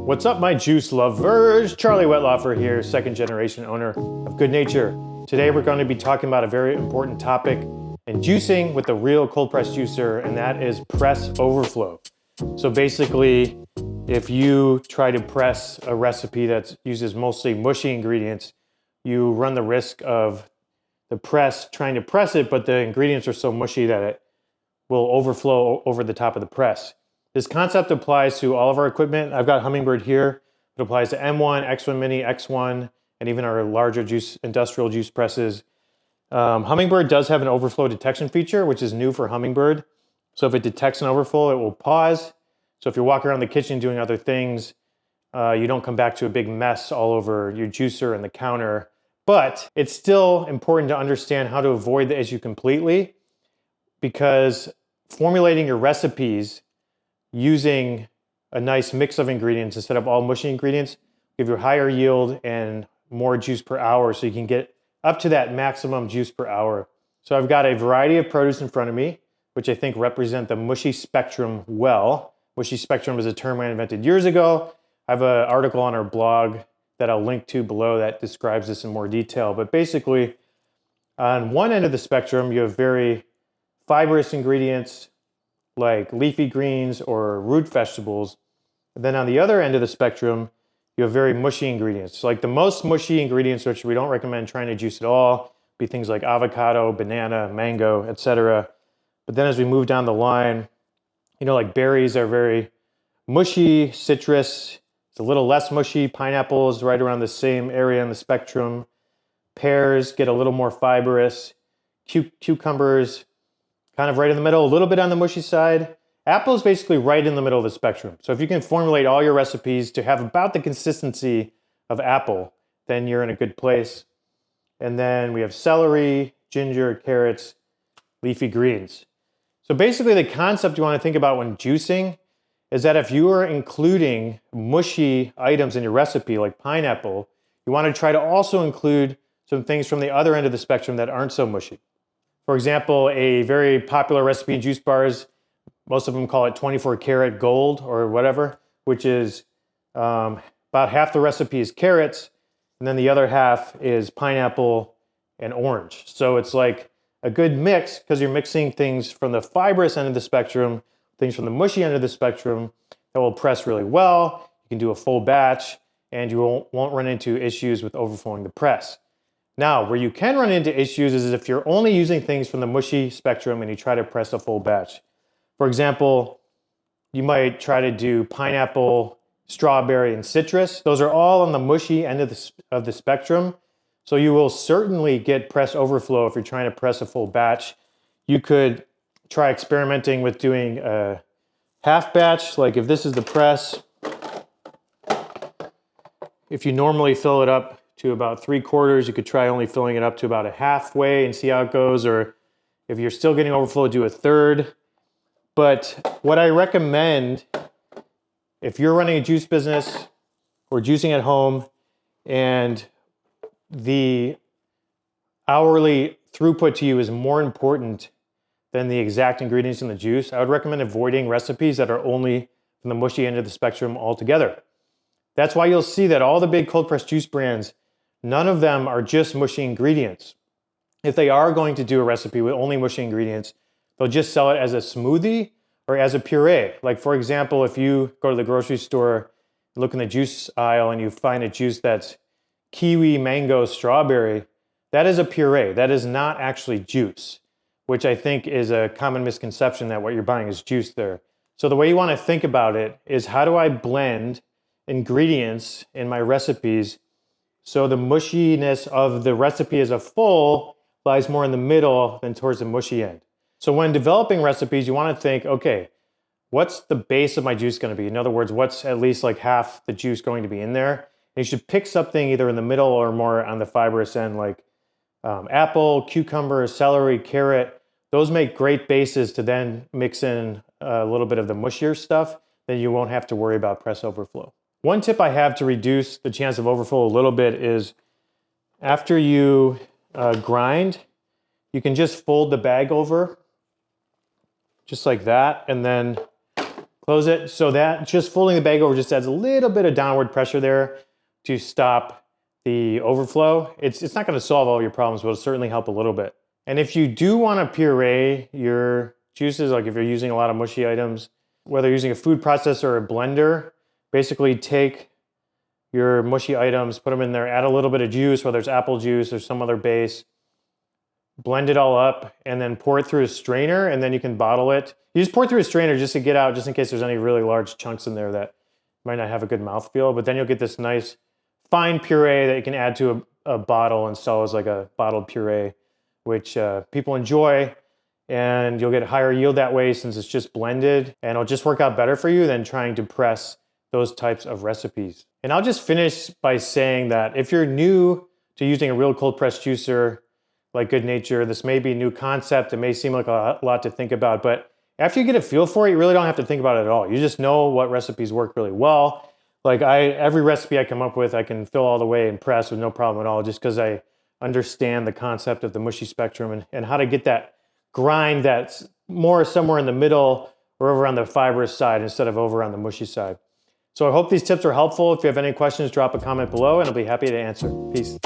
What's up, my juice lovers? Charlie Wetlaufer here, second generation owner of Goodnature. Today we're going to be talking about a very important topic in juicing with a real cold press juicer, and that is press overflow. So basically, if you try to press a recipe that uses mostly mushy ingredients, you run the risk of the press trying to press it, but the ingredients are so mushy that it will overflow over the top of the press. This concept applies to all of our equipment. I've got Hummingbird here. It applies to M1, X1 Mini, X1, and even our larger industrial juice presses. Hummingbird does have an overflow detection feature, which is new for Hummingbird. So if it detects an overflow, it will pause. So if you're walking around the kitchen doing other things, you don't come back to a big mess all over your juicer and the counter. But it's still important to understand how to avoid the issue completely, because formulating your recipes using a nice mix of ingredients instead of all mushy ingredients give you a higher yield and more juice per hour, so you can get up to that maximum juice per hour. So I've got a variety of produce in front of me, which I think represent the mushy spectrum well. Mushy spectrum is a term I invented years ago. I have an article on our blog that I'll link to below that describes this in more detail. But basically, on one end of the spectrum, you have very fibrous ingredients like leafy greens or root vegetables. And then on the other end of the spectrum, you have very mushy ingredients. So like the most mushy ingredients, which we don't recommend trying to juice at all, be things like avocado, banana, mango, etc. But then as we move down the line, like berries are very mushy, citrus, it's a little less mushy, pineapple is right around the same area in the spectrum, pears get a little more fibrous, cucumbers, kind of right in the middle, a little bit on the mushy side. Apple is basically right in the middle of the spectrum. So if you can formulate all your recipes to have about the consistency of apple, then you're in a good place. And then we have celery, ginger, carrots, leafy greens. So basically the concept you want to think about when juicing is that if you are including mushy items in your recipe, like pineapple, you want to try to also include some things from the other end of the spectrum that aren't so mushy. For example, a very popular recipe in juice bars, most of them call it 24 karat gold or whatever, which is about half the recipe is carrots, and then the other half is pineapple and orange. So it's like a good mix because you're mixing things from the fibrous end of the spectrum, things from the mushy end of the spectrum that will press really well. You can do a full batch, and you won't run into issues with overflowing the press. Now, where you can run into issues is if you're only using things from the mushy spectrum and you try to press a full batch. For example, you might try to do pineapple, strawberry, and citrus. Those are all on the mushy end of the spectrum. So you will certainly get press overflow if you're trying to press a full batch. You could try experimenting with doing a half batch. Like if this is the press, if you normally fill it up to about 3/4, you could try only filling it up to about a halfway and see how it goes. Or if you're still getting overflow, do a third. But what I recommend, if you're running a juice business or juicing at home and the hourly throughput to you is more important than the exact ingredients in the juice, I would recommend avoiding recipes that are only from the mushy end of the spectrum altogether. That's why you'll see that all the big cold press juice brands, none of them are just mushy ingredients. If they are going to do a recipe with only mushy ingredients, they'll just sell it as a smoothie or as a puree. Like for example, if you go to the grocery store, look in the juice aisle and you find a juice that's kiwi, mango, strawberry, that is a puree. That is not actually juice, which I think is a common misconception that what you're buying is juice there. So the way you want to think about it is, how do I blend ingredients in my recipes so the mushiness of the recipe as a full lies more in the middle than towards the mushy end? So when developing recipes, you want to think, okay, what's the base of my juice going to be? In other words, what's at least like half the juice going to be in there? And you should pick something either in the middle or more on the fibrous end, like apple, cucumber, celery, carrot. Those make great bases to then mix in a little bit of the mushier stuff. Then you won't have to worry about press overflow. One tip I have to reduce the chance of overflow a little bit is after you grind, you can just fold the bag over just like that, and then close it. So that just folding the bag over just adds a little bit of downward pressure there to stop the overflow. It's not gonna solve all your problems, but it'll certainly help a little bit. And if you do wanna puree your juices, like if you're using a lot of mushy items, whether you're using a food processor or a blender, basically take your mushy items, put them in there, add a little bit of juice, whether it's apple juice or some other base, blend it all up, and then pour it through a strainer, and then you can bottle it. You just pour it through a strainer just to get out, just in case there's any really large chunks in there that might not have a good mouthfeel, but then you'll get this nice fine puree that you can add to a bottle and sell as like a bottled puree, which people enjoy, and you'll get higher yield that way since it's just blended, and it'll just work out better for you than trying to press those types of recipes. And I'll just finish by saying that if you're new to using a real cold press juicer like Goodnature, this may be a new concept. It may seem like a lot to think about, but after you get a feel for it, you really don't have to think about it at all. You just know what recipes work really well. Like every recipe I come up with, I can fill all the way and press with no problem at all, just because I understand the concept of the mushy spectrum and how to get that grind that's more somewhere in the middle or over on the fibrous side instead of over on the mushy side. So I hope these tips are helpful. If you have any questions, drop a comment below and I'll be happy to answer. Peace.